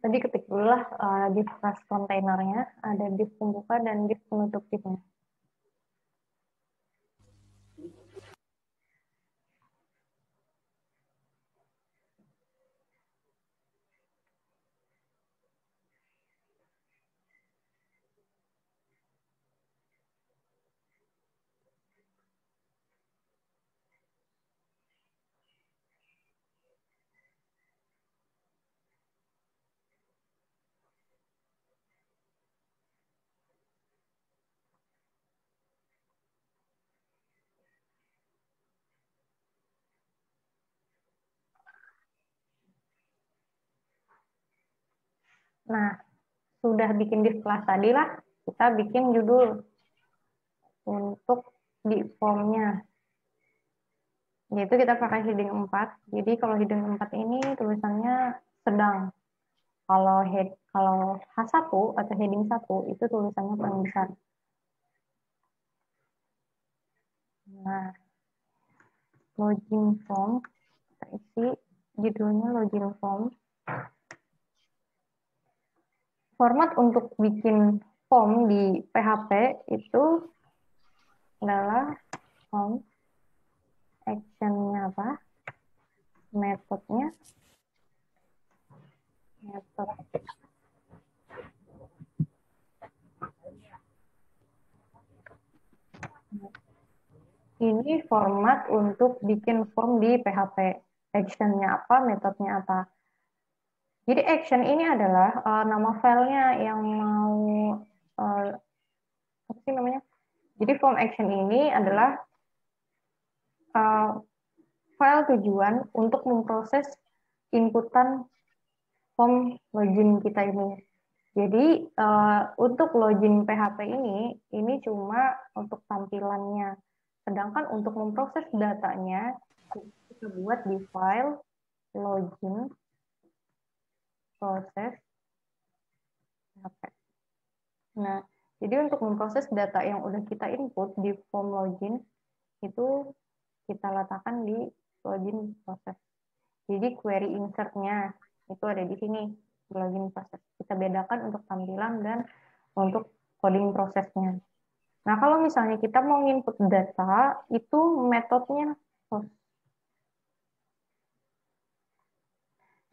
tadi ketik dulu lah div class kontainernya, ada div pembuka dan div penutup divnya. Nah, sudah bikin div class tadi lah, kita bikin judul untuk di formnya. Yaitu kita pakai heading 4. Jadi kalau heading 4 ini tulisannya sedang. Kalau H1 atau heading 1 itu tulisannya paling besar. Nah, login form, kita isi judulnya login form. Format untuk bikin form di PHP itu adalah form, actionnya apa, metode. Ini format untuk bikin form di PHP. Actionnya apa, metodenya apa. Jadi action ini adalah nama filenya yang mau apa sih namanya? Jadi form action ini adalah file tujuan untuk memproses inputan form login kita ini. Jadi untuk login PHP ini cuma untuk tampilannya. Sedangkan untuk memproses datanya kita buat di file login proses PHP. Nah, jadi untuk memproses data yang udah kita input di form login itu kita letakkan di login proses. Jadi query insertnya itu ada di sini, di login proses. Kita bedakan untuk tampilan dan untuk coding prosesnya. Nah, kalau misalnya kita mau input data, itu metodenya host.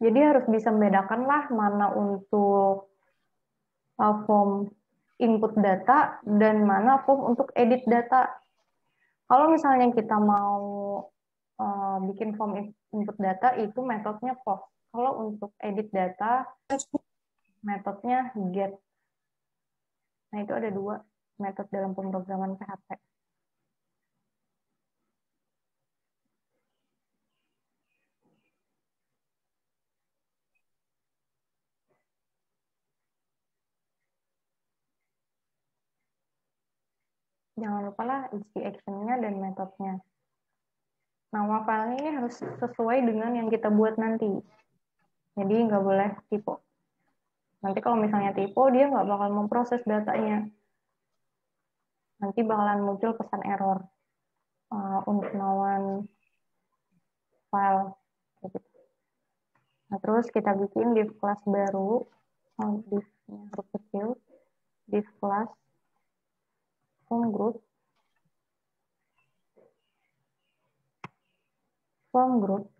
Jadi harus bisa membedakan lah mana untuk form input data dan mana form untuk edit data. Kalau misalnya kita mau bikin form input data itu metodenya post. Kalau untuk edit data metodenya get. Nah, itu ada dua metode dalam pemrograman PHP. Jangan lupa lah isi actionnya dan metodenya. Nama filenya ini harus sesuai dengan yang kita buat nanti. Jadi nggak boleh typo. Nanti kalau misalnya typo, dia nggak bakal memproses datanya. Nanti bakalan muncul pesan error. Untuk lawan file. Gitu. Nah, terus kita bikin div class baru. Divnya huruf kecil. Div class form group. Form group.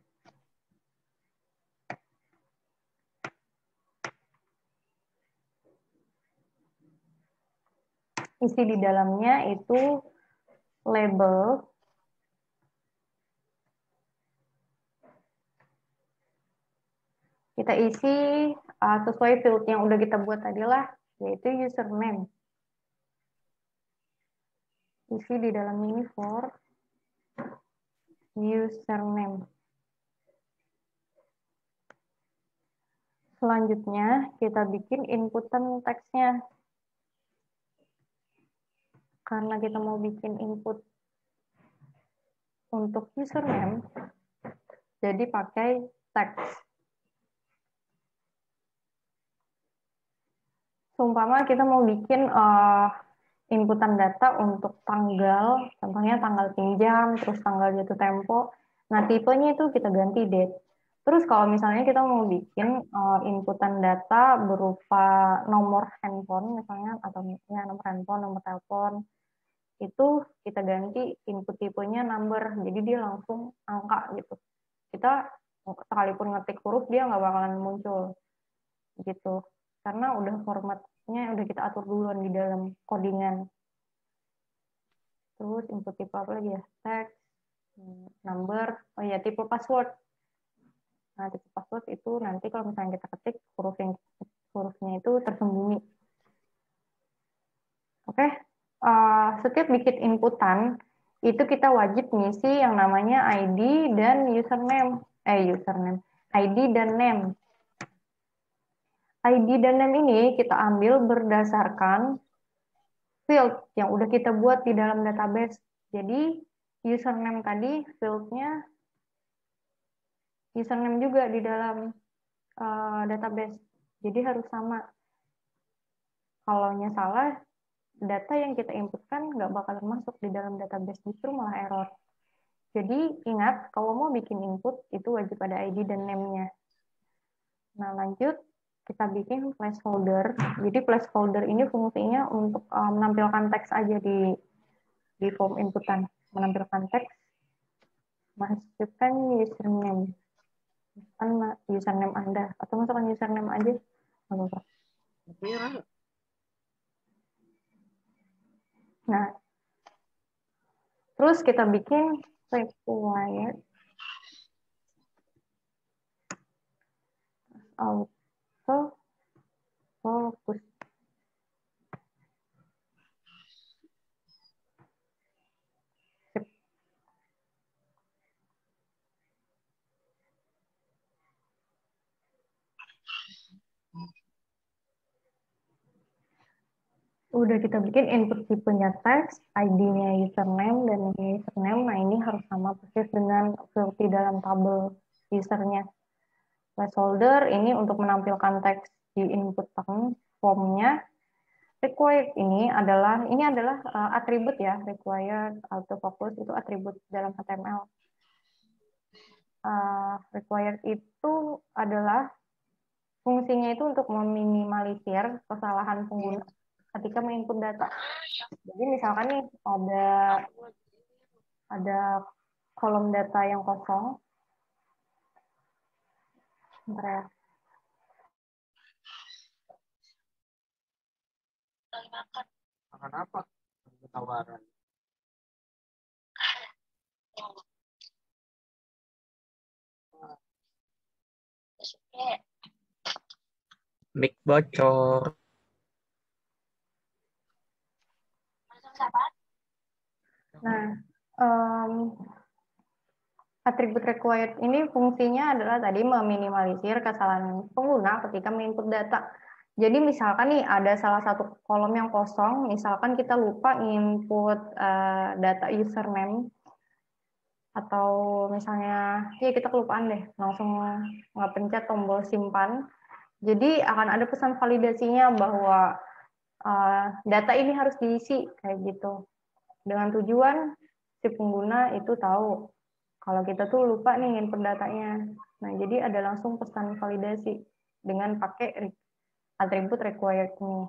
Isi di dalamnya itu label, kita isi sesuai field yang udah kita buat tadi lah, yaitu username. Isi di dalamnya ini for username. Selanjutnya kita bikin inputan teksnya. Karena kita mau bikin input untuk username, jadi pakai teks. Seumpama kita mau bikin inputan data untuk tanggal, contohnya tanggal pinjam, terus tanggal jatuh tempo. Nah, tipenya itu kita ganti date. Terus kalau misalnya kita mau bikin inputan data berupa nomor handphone misalnya, atau ya nomor handphone, nomor telepon, itu kita ganti input tipenya number, jadi dia langsung angka gitu. Kita sekalipun ngetik huruf dia nggak bakalan muncul gitu, karena udah formatnya udah kita atur duluan di dalam codingan. Terus input tipe apa lagi ya? Text, number, oh ya tipe password. Nah, tipe password itu nanti kalau misalnya kita ketik hurufnya itu tersembunyi. Oke, setiap bikin inputan itu kita wajib ngisi yang namanya ID dan username. ID dan name. ID dan name ini kita ambil berdasarkan field yang udah kita buat di dalam database. Jadi username tadi fieldnya username juga di dalam database. Jadi harus sama. Kalau salah, data yang kita inputkan nggak bakalan masuk di dalam database, justru malah error. Jadi ingat, kalau mau bikin input, itu wajib ada ID dan name-nya. Nah lanjut, kita bikin placeholder. Jadi placeholder ini fungsinya untuk menampilkan teks aja di form inputan. Menampilkan teks, masukkan username. Masukkan username Anda. Atau masukkan username aja. Nggak apa-apa. Nah, terus kita bikin required auto focus. Udah kita bikin input tipenya teks, ID-nya username, dan username. Nah, ini harus sama persis dengan field di dalam tabel usernya. Placeholder ini untuk menampilkan teks di input formnya. Required ini adalah atribut ya, required, autofocus itu atribut dalam HTML. Required itu adalah fungsinya itu untuk meminimalisir kesalahan pengguna ketika menginput data. Jadi misalkan nih ada kolom data yang kosong. Bentar ya. Makan apa? Tawaran. Mic bocor. Nah, atribut required ini fungsinya adalah tadi meminimalisir kesalahan pengguna ketika menginput data. Jadi misalkan nih ada salah satu kolom yang kosong, misalkan kita lupa input data username, atau misalnya ya kita kelupaan deh, langsung nggak pencet tombol simpan. Jadi akan ada pesan validasinya bahwa data ini harus diisi kayak gitu. Dengan tujuan si pengguna itu tahu kalau kita tuh lupa nih input datanya. Nah, jadi ada langsung pesan validasi dengan pakai atribut required ini.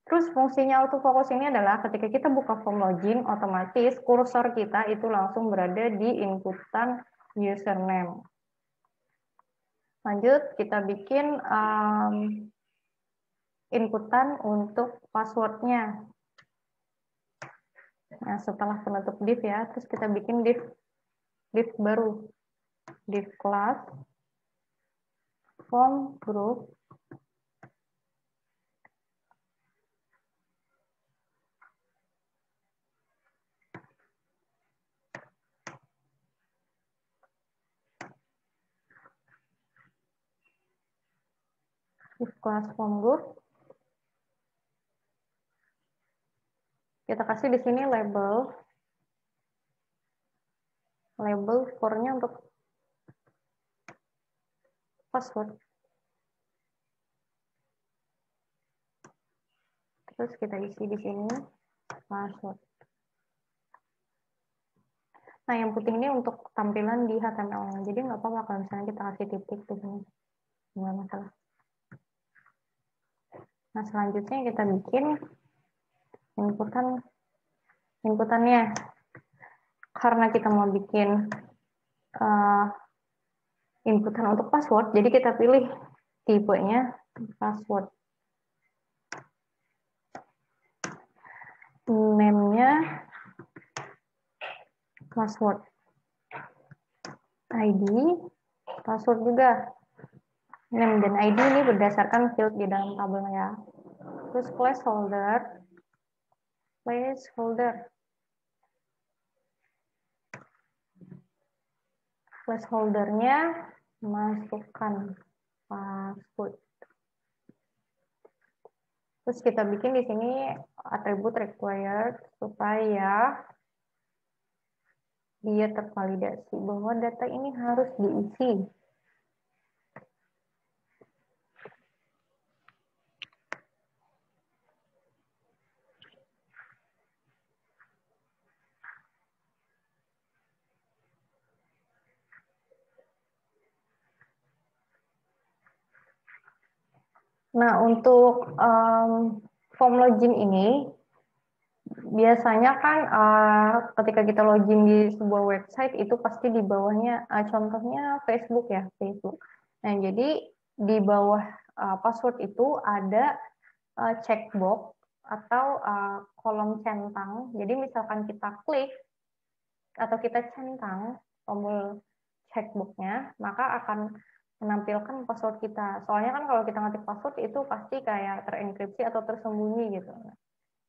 Terus fungsinya autofocus ini adalah ketika kita buka form login, otomatis kursor kita itu langsung berada di inputan username. Lanjut, kita bikin inputan untuk passwordnya. Nah, setelah penutup div ya, terus kita bikin div baru, div class form group div class form group. Kita kasih di sini label for-nya untuk password. Terus kita isi di sini password. Nah, yang putih ini untuk tampilan di HTML-nya. Jadi nggak apa-apa kalau misalnya kita kasih titik di sini. Nggak masalah. Nah, selanjutnya kita bikin inputannya. Karena kita mau bikin inputan untuk password, jadi kita pilih tipenya password. Name-nya password. ID, password juga. Name dan ID ini berdasarkan field di dalam tabel ya. Terus placeholder. Placeholdernya masukkan password. Terus kita bikin di sini atribut required supaya dia tervalidasi bahwa data ini harus diisi. Nah, untuk form login ini, biasanya kan ketika kita login di sebuah website, itu pasti di bawahnya, contohnya Facebook ya, Facebook. Nah, jadi di bawah password itu ada checkbox atau kolom centang. Jadi misalkan kita klik atau kita centang tombol checkbox-nya, maka akan menampilkan password kita. Soalnya kan kalau kita ngetik password itu pasti kayak terenkripsi atau tersembunyi gitu.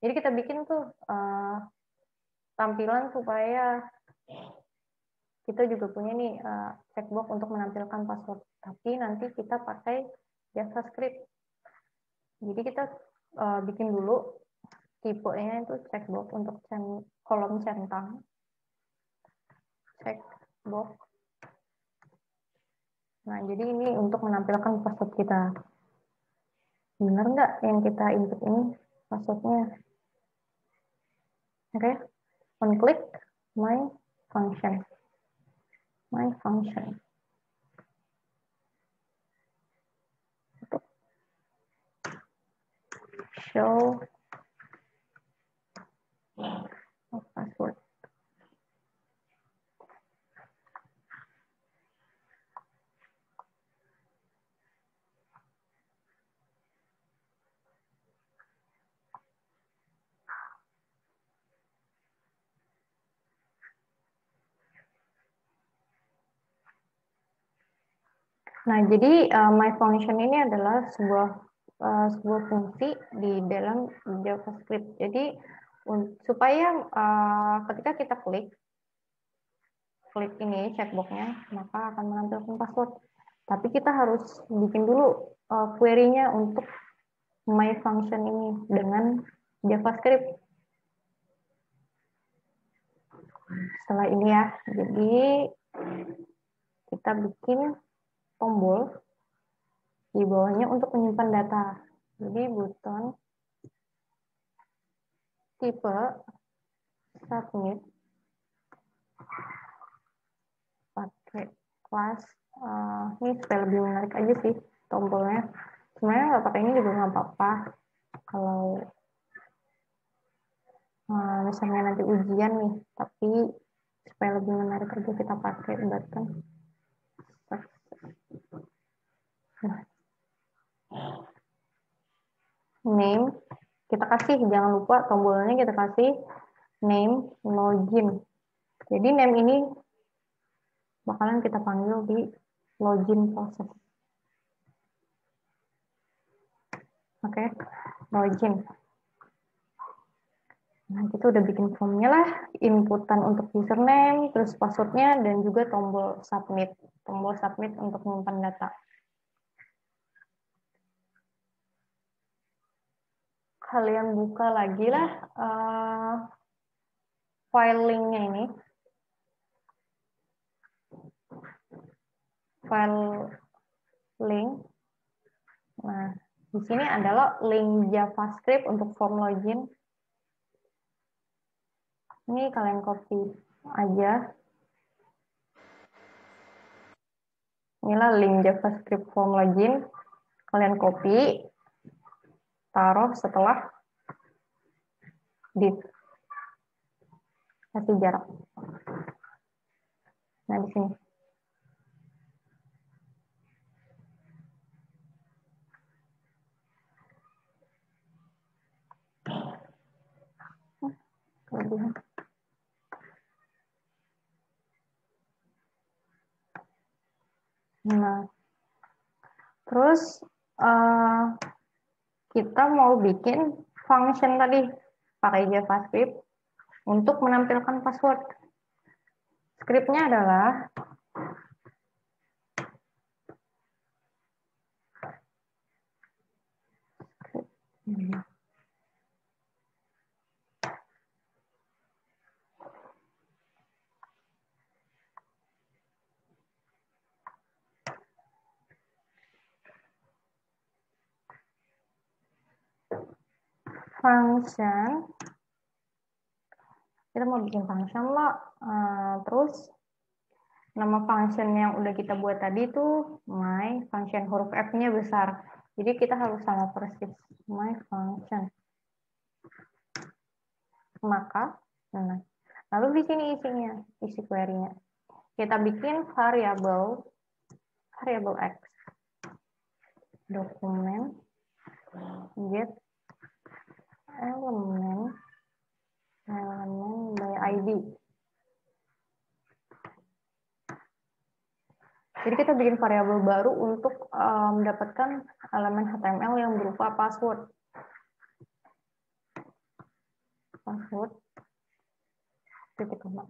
Jadi kita bikin tuh tampilan supaya kita juga punya nih checkbox untuk menampilkan password. Tapi nanti kita pakai JavaScript. Jadi kita bikin dulu tipenya itu checkbox untuk kolom centang. Checkbox. Nah, jadi ini untuk menampilkan password kita. Benar nggak yang kita input ini passwordnya? Oke, on click my function. Show password. Nah, jadi my function ini adalah sebuah fungsi di dalam JavaScript. Jadi supaya ketika kita klik ini checkbox-nya, maka akan menampilkan password. Tapi kita harus bikin dulu query-nya untuk my function ini dengan JavaScript. Setelah ini ya, jadi kita bikin tombol di bawahnya untuk menyimpan data. Jadi button tipe submit pakai kelas ini supaya lebih menarik aja sih tombolnya. Sebenarnya nggak pakai ini juga nggak apa-apa. Kalau misalnya nanti ujian nih, tapi supaya lebih menarik aja kita pakai button. Nah. Name, kita kasih, jangan lupa tombolnya kita kasih name login. Jadi name ini bakalan kita panggil di login proses. Oke, login. Nah, kita udah bikin formnya lah, inputan untuk username, terus passwordnya, dan juga tombol submit untuk menyimpan data. Kalian buka lagi lah file linknya ini. File link. Nah, di sini adalah link JavaScript untuk form login. Ini kalian copy aja. Inilah link JavaScript form login. Kalian copy, taruh setelah div. Kasih jarak. Nah, di sini. Kelebihan. Nah, terus kita mau bikin function tadi pakai JavaScript untuk menampilkan password. Scriptnya adalah function. Kita mau bikin function loh. Terus nama function yang udah kita buat tadi tuh my function, huruf F-nya besar. Jadi kita harus sama persis my function. Maka, lalu di sini isinya, isi query-nya. Kita bikin variable x, dokumen get elemen by ID. Jadi kita bikin variabel baru untuk mendapatkan elemen HTML yang berupa password. Titik koma.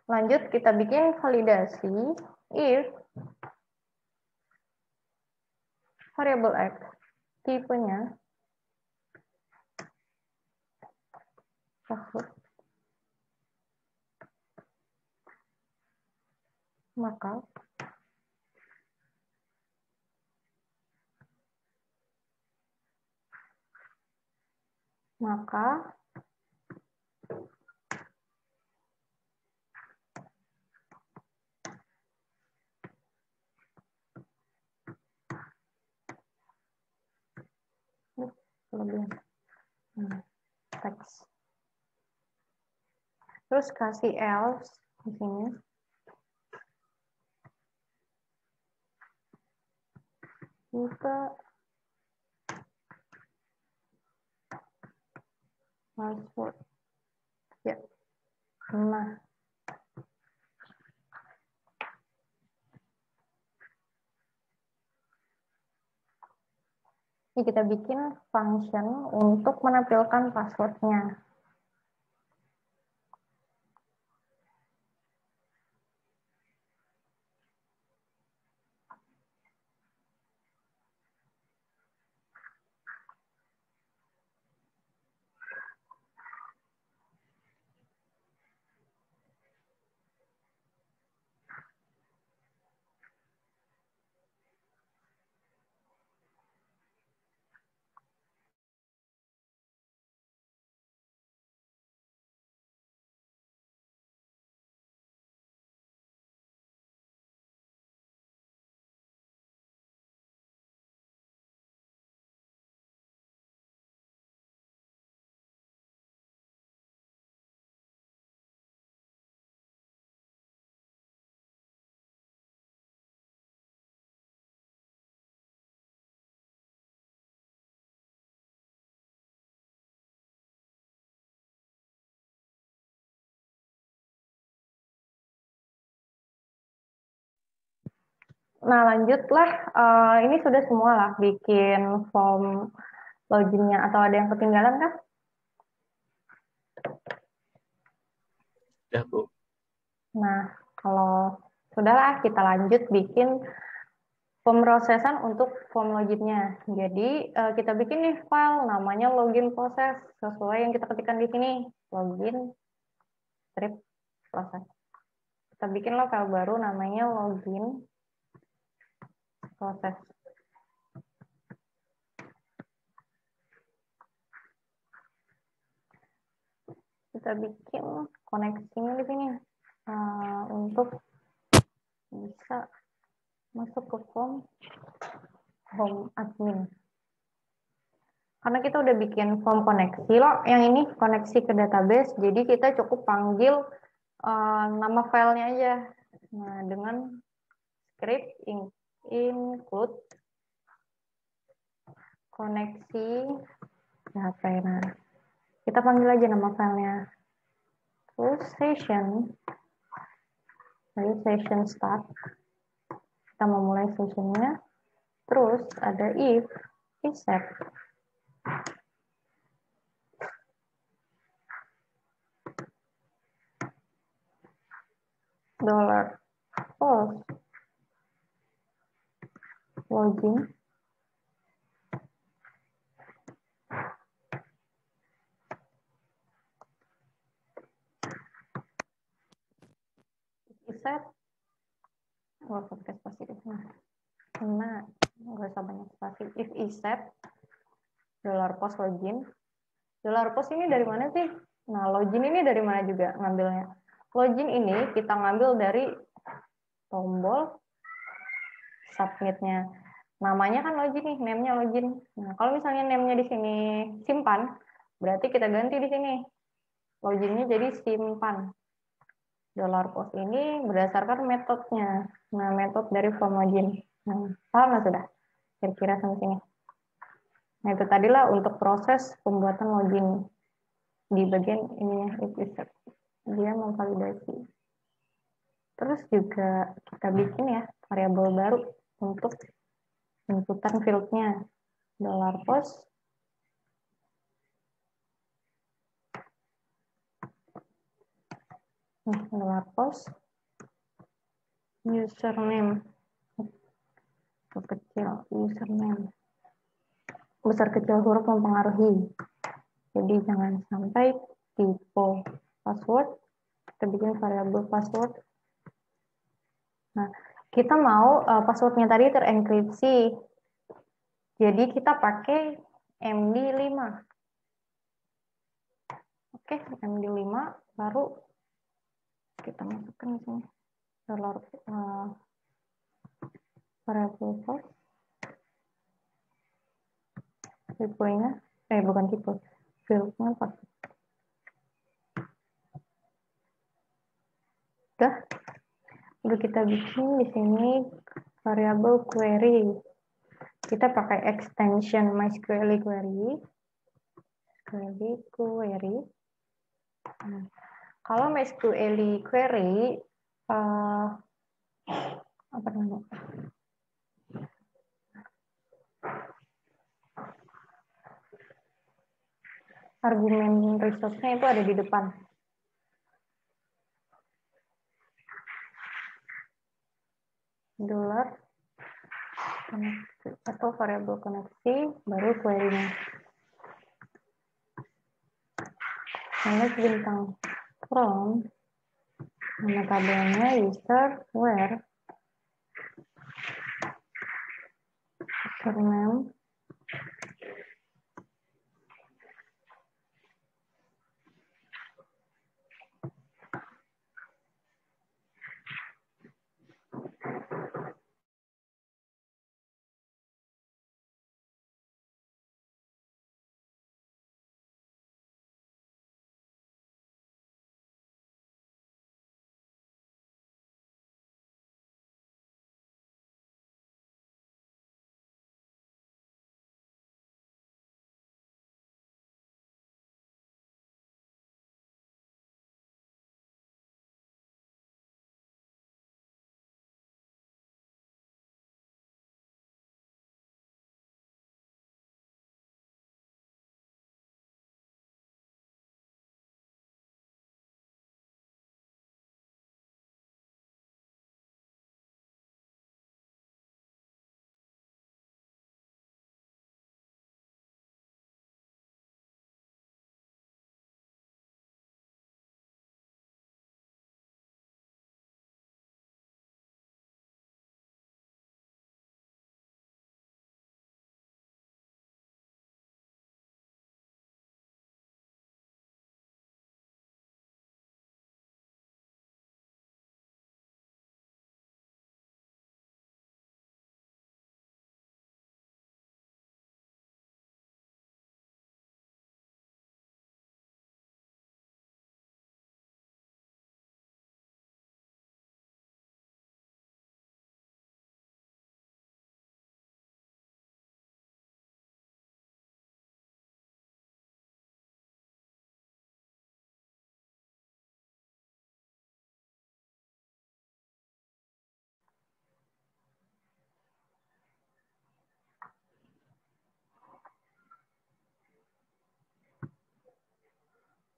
Lanjut kita bikin validasi if variable x tipenya password, maka teks. Terus kasih else di sini. Kita password. Ya. Nah. Ini kita bikin function untuk menampilkan passwordnya. Nah, lanjutlah. Ini sudah semua lah bikin form loginnya. Atau ada yang ketinggalan kah? Ya, Bu. Nah, kalau sudahlah, kita lanjut bikin pemrosesan untuk form loginnya. Jadi, kita bikin nih file namanya login process. Sesuai yang kita ketikkan di sini. Login strip process. Kita bikin file baru namanya login process. kita bikin koneksinya di sini untuk bisa masuk ke form home admin. Karena kita udah bikin form koneksi loh, yang ini koneksi ke database, jadi kita cukup panggil nama filenya aja. Nah, dengan script include koneksi data. Nah, kita panggil aja nama filenya. Terus session start. Kita memulai sessionnya. Terus ada if set $post login set pakai spasi di sini. Nah, nggak usah banyak spasi. If set $post login. $post ini dari mana sih? Nah, login ini dari mana juga ngambilnya? Login ini kita ngambil dari tombol submitnya. Namanya kan login nih, name-nya login. Nah, kalau misalnya name-nya di sini simpan, berarti kita ganti di sini. Loginnya jadi simpan. $post ini berdasarkan metodenya. Nah, metode dari form login. Nah, paham nggak sudah? Kira-kira sampai sini. Nah, itu tadilah untuk proses pembuatan login. Di bagian ininya, dia memvalidasi. Terus juga kita bikin ya, variabel baru untuk inputan field-nya. $post $post username kecil username besar kecil huruf mempengaruhi, jadi jangan sampai typo. Password kita bikin variabel password. Nah, kita mau passwordnya tadi terenkripsi, jadi kita pakai MD5. Oke, MD5 baru kita masukkan di sini variabel post tipenya bukan tipe fieldnya pakai udah kita bikin di sini variabel query, kita pakai extension MySQL query. Nah, kalau MySQL query apa namanya, argumen resource-nya itu ada di depan. Dollar koneksi atau variabel koneksi baru query-nya. Lalu bintang from nama tabelnya user where username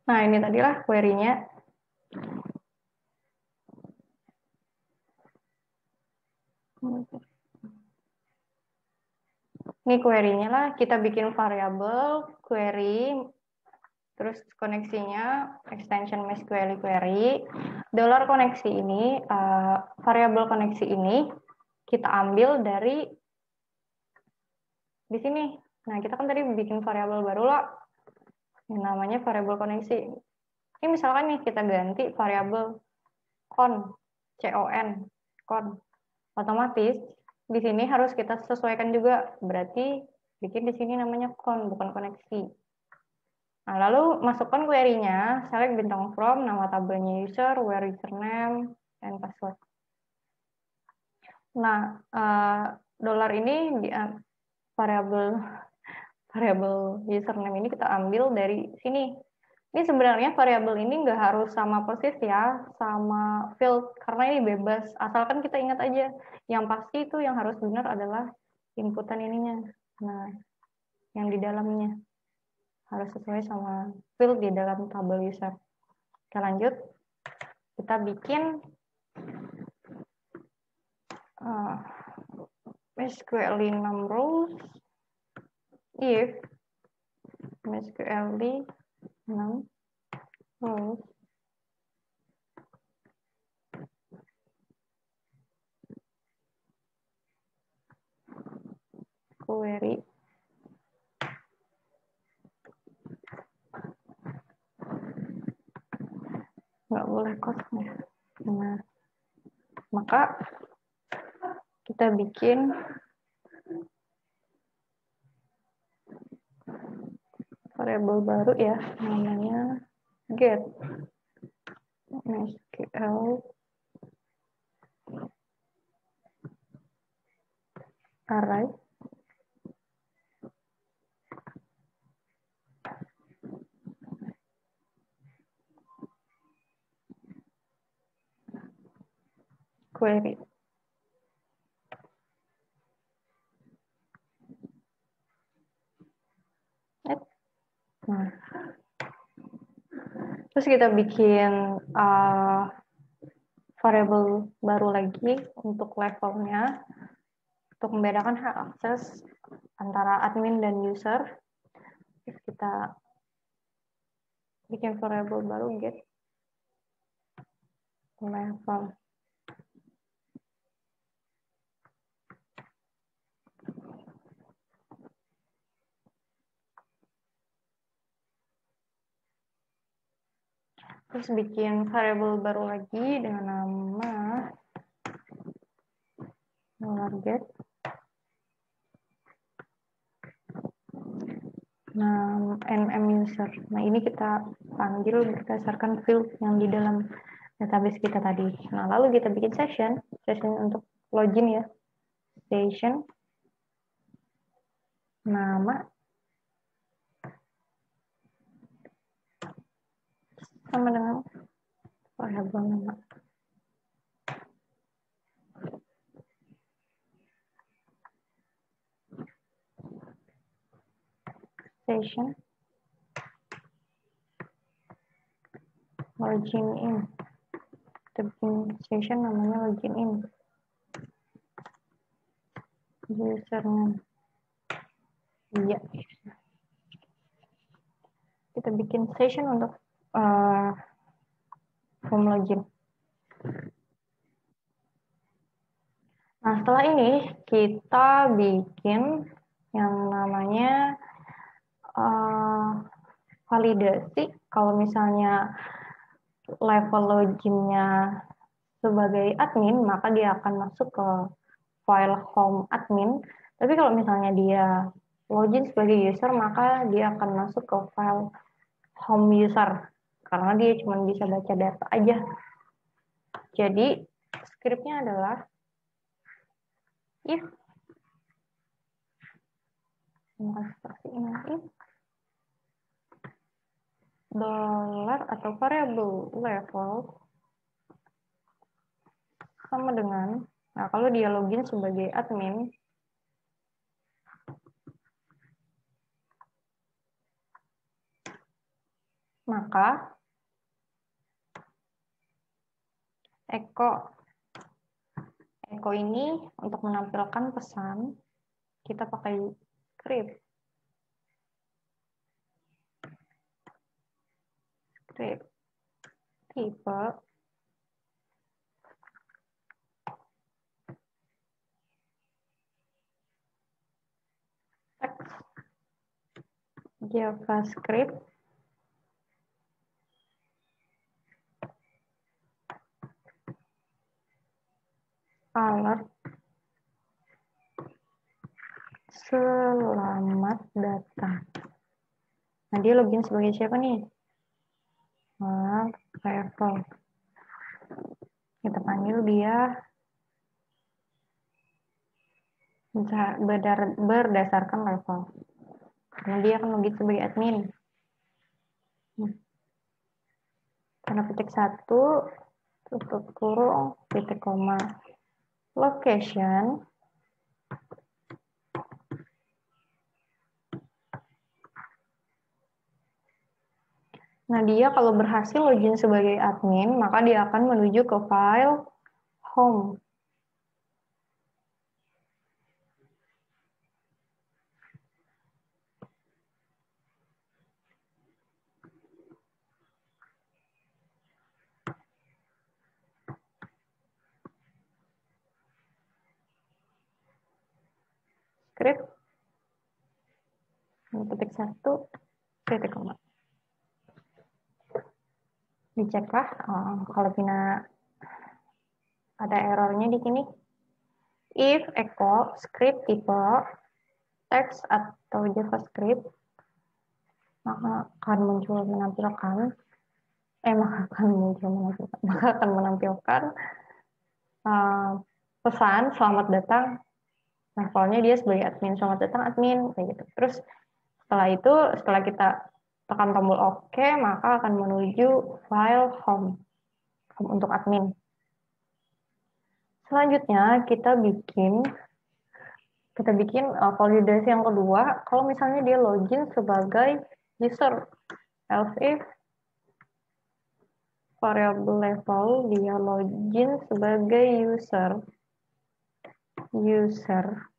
Nah, ini tadilah query-nya. Ini query-nya lah, kita bikin variabel, query, terus koneksinya extension MySQL query. Dollar koneksi ini, variabel koneksi ini kita ambil dari di sini. Nah, kita kan tadi bikin variabel baru lah, yang namanya variabel koneksi. Ini misalkan nih kita ganti variabel con, con. Otomatis di sini harus kita sesuaikan juga. Berarti bikin di sini namanya con, bukan koneksi. Nah, lalu masukkan query-nya, select bintang from, nama tabelnya user, where username, and password. Nah, dollar ini di variabel username ini kita ambil dari sini. Ini sebenarnya variabel ini nggak harus sama persis ya, sama field, karena ini bebas. Asalkan kita ingat aja, yang pasti itu yang harus benar adalah inputan ininya. Nah, yang di dalamnya harus sesuai sama field di dalam tabel user. Kita lanjut, kita bikin MySQL 6 rows, if MySQL 6 rows query nggak boleh kosong. Nah, maka kita bikin variabel baru ya, namanya get MySQL array query. Nah, terus kita bikin variabel baru lagi untuk levelnya, untuk membedakan hak akses antara admin dan user. Terus kita bikin variabel baru get level. Terus bikin variabel baru lagi dengan nama $get. Nah, nm user. Nah, ini kita panggil berdasarkan field yang di dalam database kita tadi. Nah, lalu kita bikin session untuk login ya. Session nama sama dengan variabel nama. Session login in. Kita bikin session namanya login in. Username. Iya. Kita bikin session untuk form login. Nah, setelah ini kita bikin yang namanya validasi. Kalau misalnya level loginnya sebagai admin, maka dia akan masuk ke file home admin. Tapi kalau misalnya dia login sebagai user, maka dia akan masuk ke file home user. Karena dia cuma bisa baca data aja. Jadi, scriptnya adalah if dollar atau variable level sama dengan, nah kalau dia login sebagai admin, Maka Eko ini untuk menampilkan pesan kita pakai script tipe teks JavaScript alert selamat datang. Nah, dia login sebagai siapa nih? Level. Kita panggil dia berdasarkan level. Karena dia akan login sebagai admin. Karena petik 1, tutup kurung, titik koma. Location. Nah, dia kalau berhasil login sebagai admin, maka dia akan menuju ke file home. Script. Petik 1, titik koma. Diceklah kalau Pina ada errornya di sini. If echo script tipe text atau JavaScript, maka akan menampilkan pesan selamat datang. Levelnya dia sebagai admin, selamat datang admin, kayak gitu. Terus setelah kita tekan tombol OK, maka akan menuju file home untuk admin. Selanjutnya kita bikin validasi yang kedua. Kalau misalnya dia login sebagai user, else if variable level dia login sebagai user,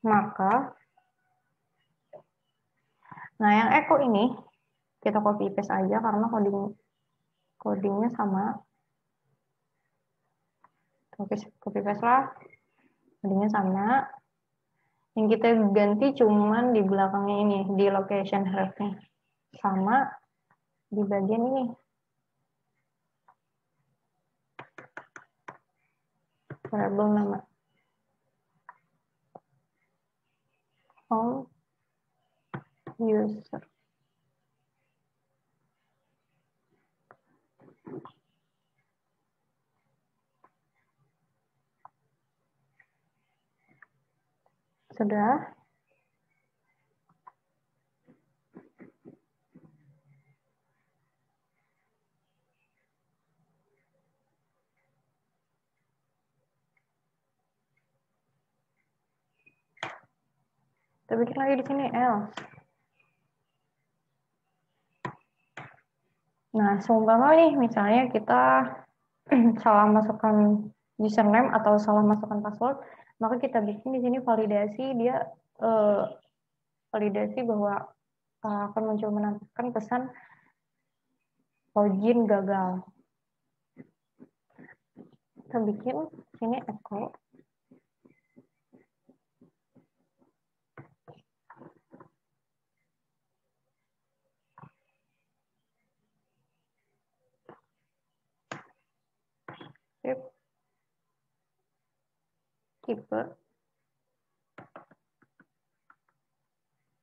maka yang echo ini kita copy paste aja karena codingnya sama. Copy paste lah, codingnya sama. Yang kita ganti cuman di belakangnya ini, di location href-nya. Sama di bagian ini. Variable nama. Home user. Sudah. Kita bikin lagi di sini else. Nah, seumpama nih misalnya kita salah masukkan username atau salah masukkan password, maka kita bikin di sini validasi validasi bahwa akan muncul menampilkan pesan login gagal. Kita bikin sini echo tipe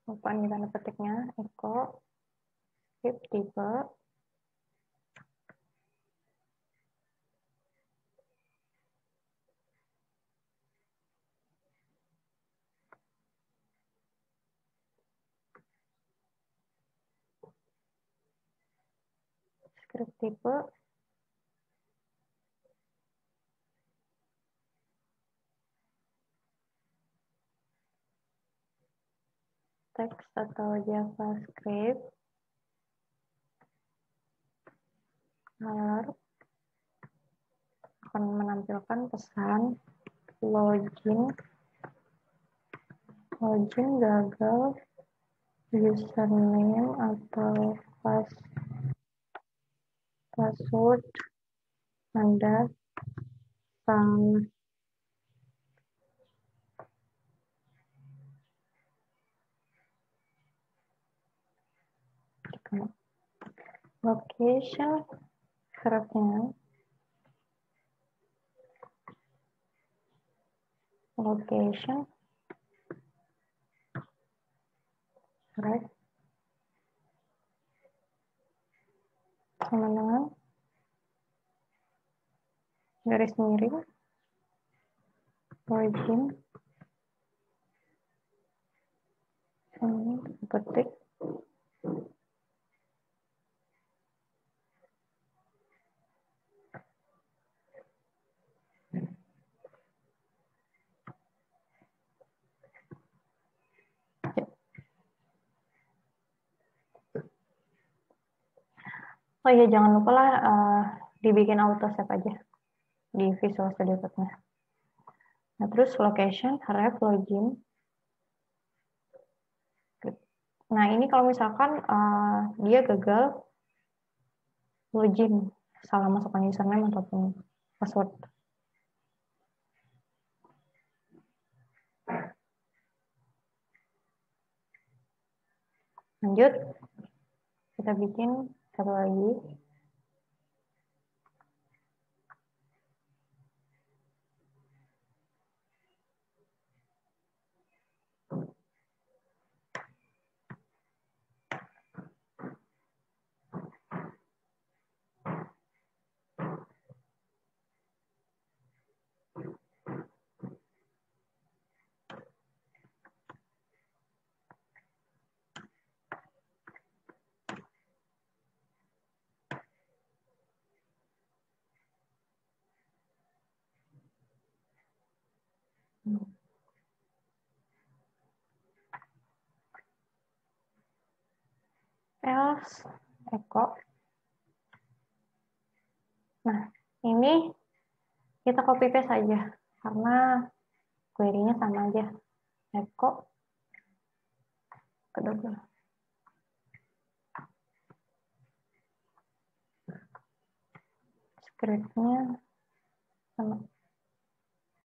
lupa nih tanda petiknya echo tipe script tipe teks atau JavaScript, lalu akan menampilkan pesan login gagal, username atau password Anda salah. Location syaratnya location syarat sama dengan garis miring origin ini petik oh iya jangan lupa lah dibikin auto save aja di Visual Studio Code-nya. Nah terus location ref login. Nah ini kalau misalkan dia gagal login, salah masukkan username ataupun password. Lanjut, kita bikin satu lagi. Else echo. Nah, ini kita copy paste saja karena query-nya sama aja. Echo kedua. Script-nya sama.